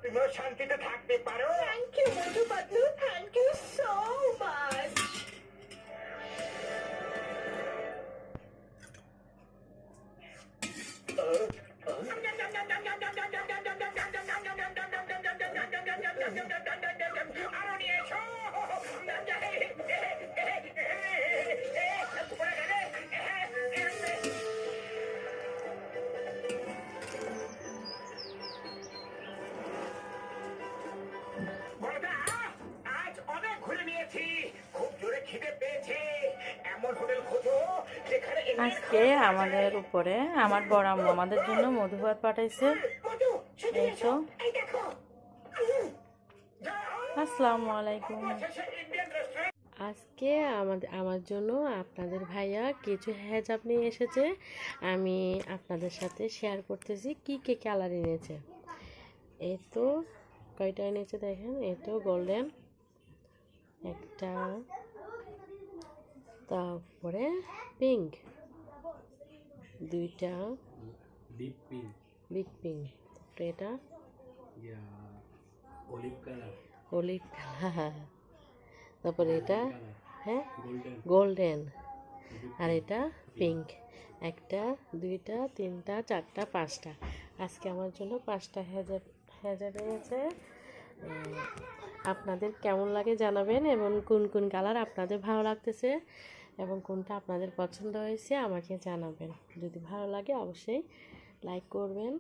তুমিও শান্তিতে থাকতে পারো। Thank you Madhu Patlu, thank you so much. আরো নিয়ে এসো। বড়দা, আজ অনেক ঘুরে নিয়েছি, খুব জোরে খিদে পেয়েছে। এমন হোটেল খোঁজো যেখানে আজকে আমাদের উপরে আমার বড় আম্মু আমাদের জন্য মধুভাত পাঠাইছে। মধু, সেদিকে এই এসো, তো। এই দেখো। আসসালামু আলাইকুম। শেষে ইন্ডিয়ান রেস্টুরেন্ট। আজকে আমার জন্য আপনাদের ভাইয়া কিছু হেজাব নিয়ে এসেছে। আমি আপনাদের সাথে শেয়ার করতেছি কি কি কালার এনেছে। এই তো কয়টা এনেছে দেখেন, এই তো গোল্ডেন একটা, তারপরে পিঙ্ক দুইটা, ডিপ পিঙ্ক, বিগ পিঙ্ক, তারপরে এটা অলিভ কালার, অলিভ কালার, তারপরে এটা হ্যাঁ গোল্ডেন, গোল্ডেন, আর এটা পিঙ্ক। একটা দুইটা তিনটা চারটা পাঁচটা। আজকে আমার জন্য 5টা হেজাব এনেছে। আপনাদের কেমন লাগে জানাবেন, এবং কোন কোন কালার আপনাদের ভালো লাগতেছে এবং কোনটা আপনাদের পছন্দ হয়েছে আমাকে জানাবেন। যদি ভালো লাগে অবশ্যই লাইক করবেন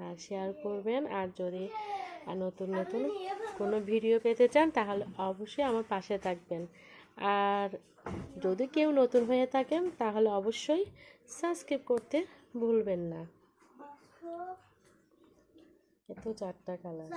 আর শেয়ার করবেন। আর যদি নতুন নতুন কোনো ভিডিও পেতে চান তাহলে অবশ্যই আমার পাশে থাকবেন। আর যদি কেউ নতুন হয়ে থাকেন তাহলে অবশ্যই সাবস্ক্রাইব করতে ভুলবেন না। এত 4টা কালার।